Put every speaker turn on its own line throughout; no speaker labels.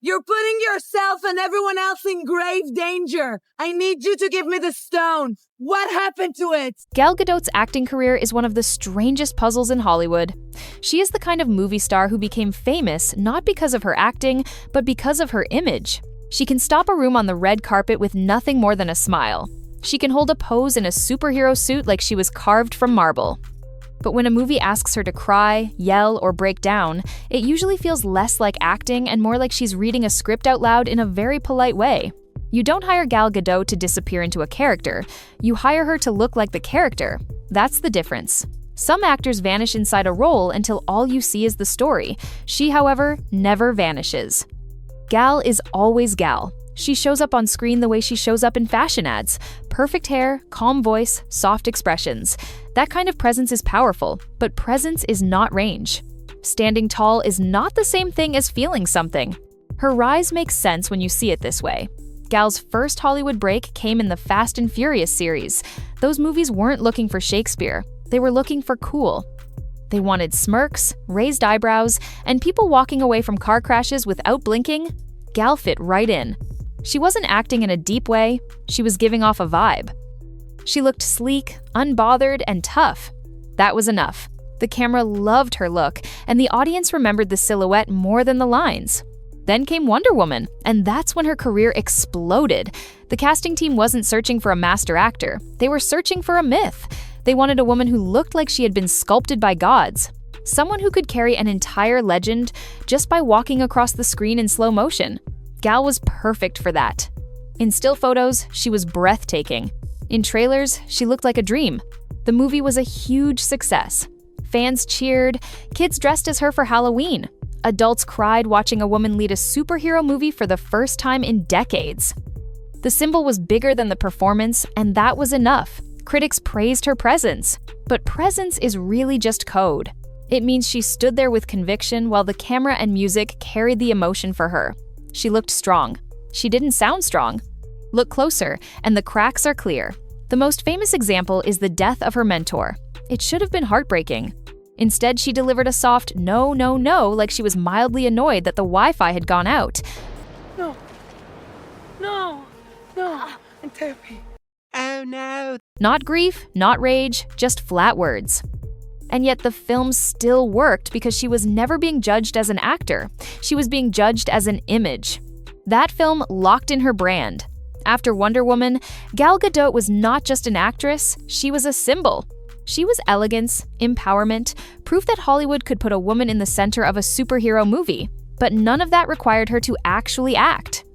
You're putting yourself and everyone else in grave danger. I need you to give me the stone. What happened to it?
Gal Gadot's acting career is one of the strangest puzzles in Hollywood. She is the kind of movie star who became famous not because of her acting, but because of her image. She can stop a room on the red carpet with nothing more than a smile. She can hold a pose in a superhero suit like she was carved from marble. But when a movie asks her to cry, yell, or break down, it usually feels less like acting and more like she's reading a script out loud in a very polite way. You don't hire Gal Gadot to disappear into a character. You hire her to look like the character. That's the difference. Some actors vanish inside a role until all you see is the story. She, however, never vanishes. Gal is always Gal. She shows up on screen the way she shows up in fashion ads. Perfect hair, calm voice, soft expressions. That kind of presence is powerful, but presence is not range. Standing tall is not the same thing as feeling something. Her rise makes sense when you see it this way. Gal's first Hollywood break came in the Fast and Furious series. Those movies weren't looking for Shakespeare. They were looking for cool. They wanted smirks, raised eyebrows, and people walking away from car crashes without blinking. Gal fit right in. She wasn't acting in a deep way, she was giving off a vibe. She looked sleek, unbothered, and tough. That was enough. The camera loved her look, and the audience remembered the silhouette more than the lines. Then came Wonder Woman, and that's when her career exploded. The casting team wasn't searching for a master actor, they were searching for a myth. They wanted a woman who looked like she had been sculpted by gods. Someone who could carry an entire legend just by walking across the screen in slow motion. Gal was perfect for that. In still photos, she was breathtaking. In trailers, she looked like a dream. The movie was a huge success. Fans cheered, kids dressed as her for Halloween. Adults cried watching a woman lead a superhero movie for the first time in decades. The symbol was bigger than the performance, and that was enough. Critics praised her presence. But presence is really just code. It means she stood there with conviction while the camera and music carried the emotion for her. She looked strong. She didn't sound strong. Look closer, and the cracks are clear. The most famous example is the death of her mentor. It should have been heartbreaking. Instead, she delivered a soft no, no, no, like she was mildly annoyed that the Wi-Fi had gone out.
No, and therapy.
Oh no.
Not grief, not rage, just flat words. And yet the film still worked because she was never being judged as an actor. She was being judged as an image. That film locked in her brand. After Wonder Woman, Gal Gadot was not just an actress, she was a symbol. She was elegance, empowerment, proof that Hollywood could put a woman in the center of a superhero movie. But none of that required her to actually act.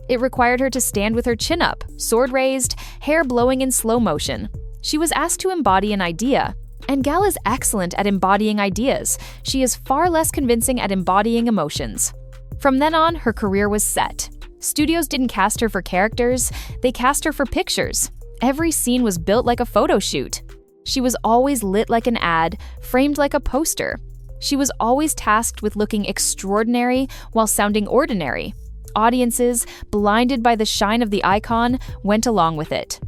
It required her to stand with her chin up, sword raised, hair blowing in slow motion. She was asked to embody an idea. And Gal is excellent at embodying ideas. She is far less convincing at embodying emotions. From then on, her career was set. Studios didn't cast her for characters, they cast her for pictures. Every scene was built like a photo shoot. She was always lit like an ad, framed like a poster. She was always tasked with looking extraordinary while sounding ordinary. Audiences, blinded by the shine of the icon, went along with it.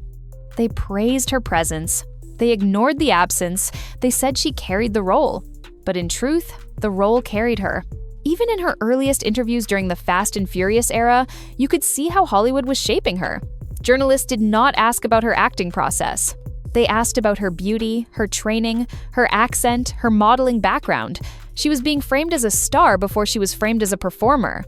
They praised her presence. They ignored the absence. They said she carried the role. But in truth, the role carried her. Even in her earliest interviews during the Fast and Furious era, you could see how Hollywood was shaping her. Journalists did not ask about her acting process. They asked about her beauty, her training, her accent, her modeling background. She was being framed as a star before she was framed as a performer.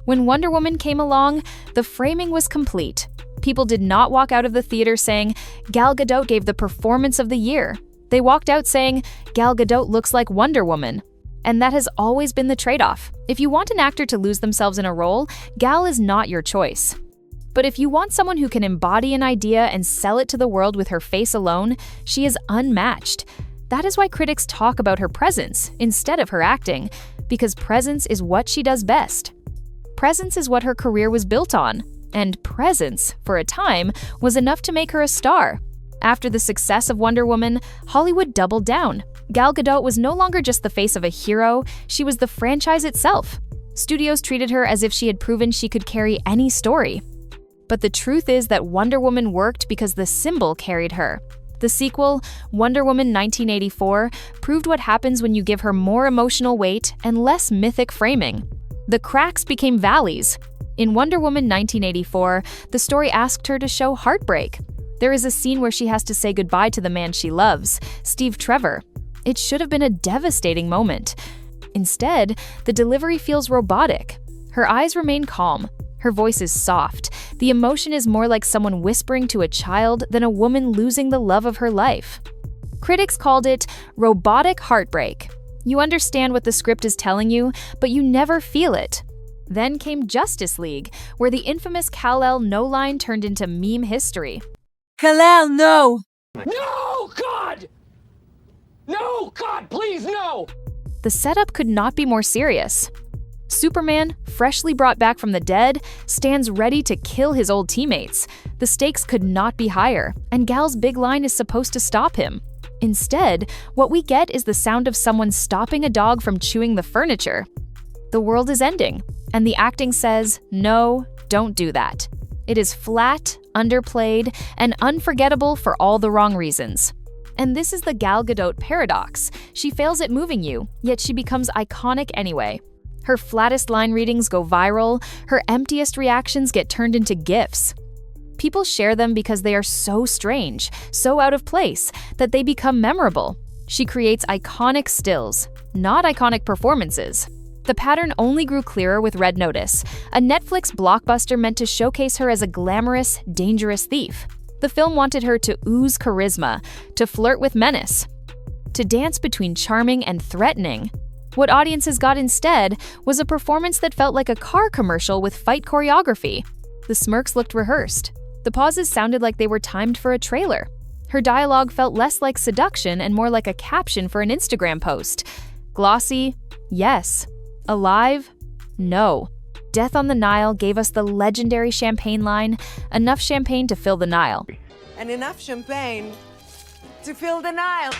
When Wonder Woman came along, the framing was complete. People did not walk out of the theater saying, Gal Gadot gave the performance of the year. They walked out saying, Gal Gadot looks like Wonder Woman. And that has always been the trade-off. If you want an actor to lose themselves in a role, Gal is not your choice. But if you want someone who can embody an idea and sell it to the world with her face alone, she is unmatched. That is why critics talk about her presence instead of her acting, because presence is what she does best. Presence is what her career was built on. And presence, for a time, was enough to make her a star. After the success of Wonder Woman, Hollywood doubled down. Gal Gadot was no longer just the face of a hero, she was the franchise itself. Studios treated her as if she had proven she could carry any story. But the truth is that Wonder Woman worked because the symbol carried her. The sequel, Wonder Woman 1984, proved what happens when you give her more emotional weight and less mythic framing. The cracks became valleys. In Wonder Woman 1984, the story asked her to show heartbreak. There is a scene where she has to say goodbye to the man she loves, Steve Trevor. It should have been a devastating moment. Instead, the delivery feels robotic. Her eyes remain calm. Her voice is soft. The emotion is more like someone whispering to a child than a woman losing the love of her life. Critics called it robotic heartbreak. You understand what the script is telling you, but you never feel it. Then came Justice League, where the infamous Kal-El no line turned into meme history.
Kal-El, no!
No, God! No, God, please, no!
The setup could not be more serious. Superman, freshly brought back from the dead, stands ready to kill his old teammates. The stakes could not be higher, and Gal's big line is supposed to stop him. Instead, what we get is the sound of someone stopping a dog from chewing the furniture. The world is ending, and the acting says, no, don't do that. It is flat, underplayed, and unforgettable for all the wrong reasons. And this is the Gal Gadot paradox. She fails at moving you, yet she becomes iconic anyway. Her flattest line readings go viral, her emptiest reactions get turned into GIFs. People share them because they are so strange, so out of place, that they become memorable. She creates iconic stills, not iconic performances. The pattern only grew clearer with Red Notice, a Netflix blockbuster meant to showcase her as a glamorous, dangerous thief. The film wanted her to ooze charisma, to flirt with menace, to dance between charming and threatening. What audiences got instead was a performance that felt like a car commercial with fight choreography. The smirks looked rehearsed. The pauses sounded like they were timed for a trailer. Her dialogue felt less like seduction and more like a caption for an Instagram post. Glossy? Yes. Alive? No. Death on the Nile gave us the legendary champagne line, enough champagne to fill the Nile.
And enough champagne to fill the Nile.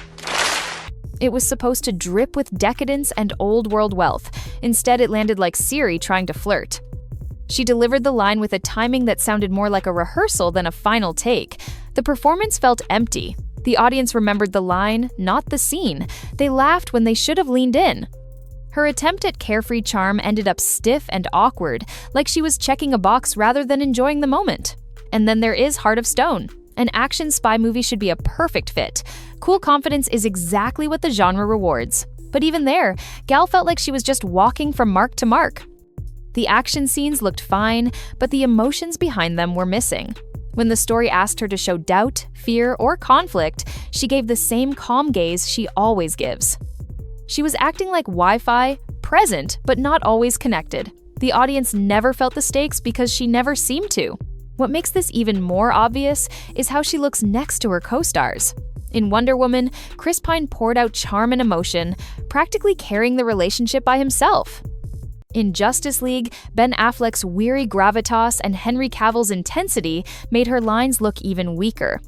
It was supposed to drip with decadence and old world wealth. Instead, it landed like Siri trying to flirt. She delivered the line with a timing that sounded more like a rehearsal than a final take. The performance felt empty. The audience remembered the line, not the scene. They laughed when they should have leaned in. Her attempt at carefree charm ended up stiff and awkward, like she was checking a box rather than enjoying the moment. And then there is Heart of Stone. An action spy movie should be a perfect fit. Cool confidence is exactly what the genre rewards. But even there, Gal felt like she was just walking from mark to mark. The action scenes looked fine, but the emotions behind them were missing. When the story asked her to show doubt, fear, or conflict, she gave the same calm gaze she always gives. She was acting like Wi-Fi, present, but not always connected. The audience never felt the stakes because she never seemed to. What makes this even more obvious is how she looks next to her co-stars. In Wonder Woman, Chris Pine poured out charm and emotion, practically carrying the relationship by himself. In Justice League, Ben Affleck's weary gravitas and Henry Cavill's intensity made her lines look even weaker.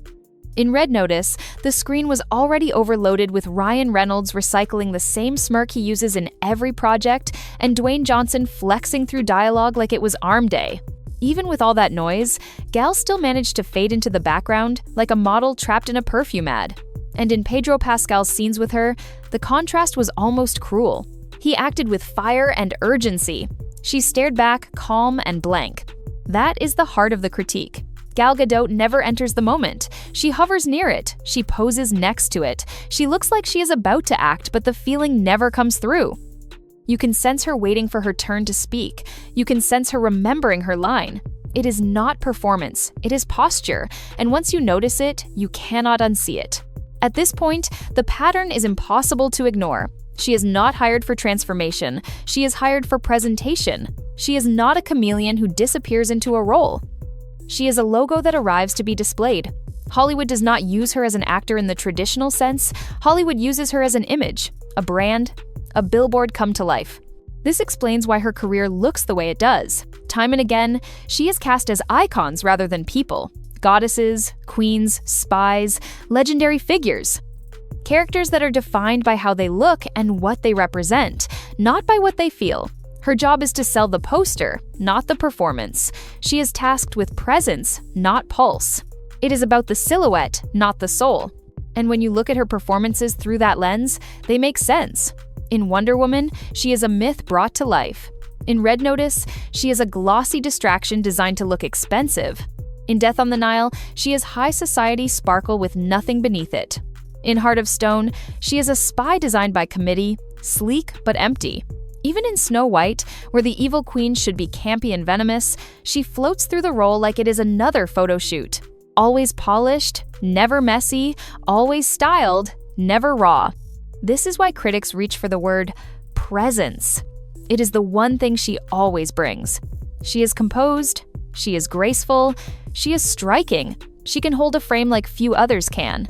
In Red Notice, the screen was already overloaded with Ryan Reynolds recycling the same smirk he uses in every project and Dwayne Johnson flexing through dialogue like it was Arm Day. Even with all that noise, Gal still managed to fade into the background like a model trapped in a perfume ad. And in Pedro Pascal's scenes with her, the contrast was almost cruel. He acted with fire and urgency. She stared back, calm and blank. That is the heart of the critique. Gal Gadot never enters the moment. She hovers near it. She poses next to it. She looks like she is about to act, but the feeling never comes through. You can sense her waiting for her turn to speak. You can sense her remembering her line. It is not performance, it is posture, and once you notice it, you cannot unsee it. At this point, the pattern is impossible to ignore. She is not hired for transformation. She is hired for presentation. She is not a chameleon who disappears into a role. She is a logo that arrives to be displayed. Hollywood does not use her as an actor in the traditional sense. Hollywood uses her as an image, a brand, a billboard come to life. This explains why her career looks the way it does. Time and again, she is cast as icons rather than people. Goddesses, queens, spies, legendary figures. Characters that are defined by how they look and what they represent, not by what they feel. Her job is to sell the poster, not the performance. She is tasked with presence, not pulse. It is about the silhouette, not the soul. And when you look at her performances through that lens, they make sense. In Wonder Woman, she is a myth brought to life. In Red Notice, she is a glossy distraction designed to look expensive. In Death on the Nile, she is high society sparkle with nothing beneath it. In Heart of Stone, she is a spy designed by committee, sleek but empty. Even in Snow White, where the evil queen should be campy and venomous, she floats through the role like it is another photo shoot. Always polished, never messy, always styled, never raw. This is why critics reach for the word presence. It is the one thing she always brings. She is composed, she is graceful, she is striking, she can hold a frame like few others can.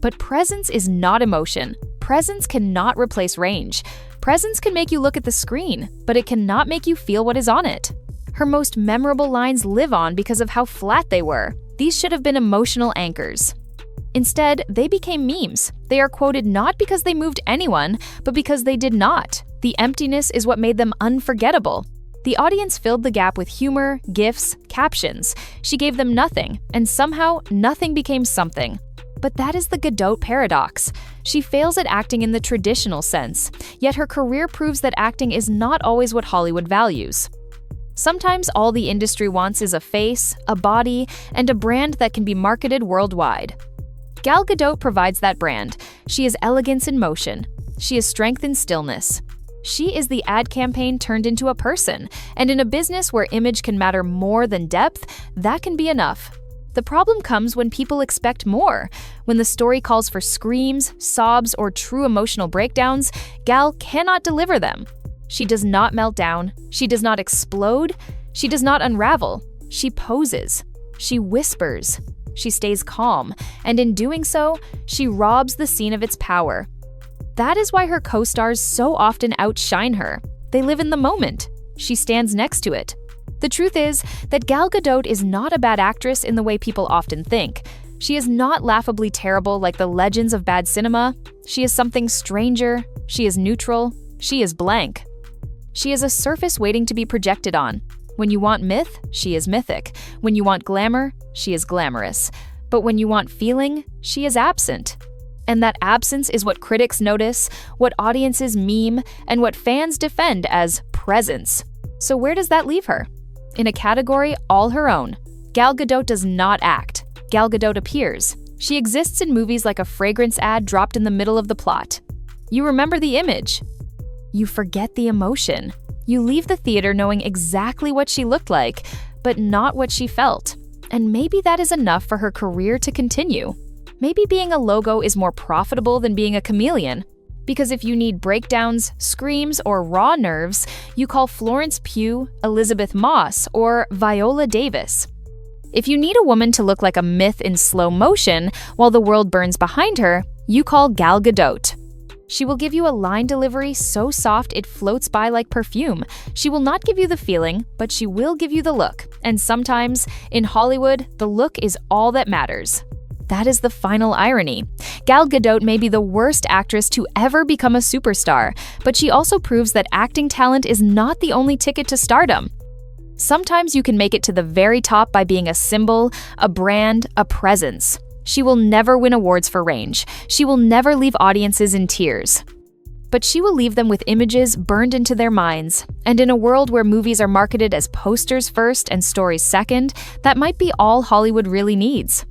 But presence is not emotion. Presence cannot replace range. Presence can make you look at the screen, but it cannot make you feel what is on it. Her most memorable lines live on because of how flat they were. These should have been emotional anchors. Instead, they became memes. They are quoted not because they moved anyone, but because they did not. The emptiness is what made them unforgettable. The audience filled the gap with humor, gifs, captions. She gave them nothing, and somehow nothing became something. But that is the Gadot paradox. She fails at acting in the traditional sense, yet her career proves that acting is not always what Hollywood values. Sometimes all the industry wants is a face, a body, and a brand that can be marketed worldwide. Gal Gadot provides that brand. She is elegance in motion. She is strength in stillness. She is the ad campaign turned into a person, and in a business where image can matter more than depth, that can be enough. The problem comes when people expect more. When the story calls for screams, sobs, or true emotional breakdowns, Gal cannot deliver them. She does not melt down. She does not explode. She does not unravel. She poses. She whispers. She stays calm, and in doing so, she robs the scene of its power. That is why her co-stars so often outshine her. They live in the moment. She stands next to it. The truth is that Gal Gadot is not a bad actress in the way people often think. She is not laughably terrible like the legends of bad cinema. She is something stranger. She is neutral. She is blank. She is a surface waiting to be projected on. When you want myth, she is mythic. When you want glamour, she is glamorous. But when you want feeling, she is absent. And that absence is what critics notice, what audiences meme, and what fans defend as presence. So where does that leave her? In a category all her own. Gal Gadot does not act. Gal Gadot appears. She exists in movies like a fragrance ad dropped in the middle of the plot. You remember the image. You forget the emotion. You leave the theater knowing exactly what she looked like, but not what she felt. And maybe that is enough for her career to continue. Maybe being a logo is more profitable than being a chameleon. Because if you need breakdowns, screams, or raw nerves, you call Florence Pugh, Elizabeth Moss, or Viola Davis. If you need a woman to look like a myth in slow motion while the world burns behind her, you call Gal Gadot. She will give you a line delivery so soft it floats by like perfume. She will not give you the feeling, but she will give you the look. And sometimes, in Hollywood, the look is all that matters. That is the final irony. Gal Gadot may be the worst actress to ever become a superstar, but she also proves that acting talent is not the only ticket to stardom. Sometimes you can make it to the very top by being a symbol, a brand, a presence. She will never win awards for range. She will never leave audiences in tears. But she will leave them with images burned into their minds. And in a world where movies are marketed as posters first and stories second, that might be all Hollywood really needs.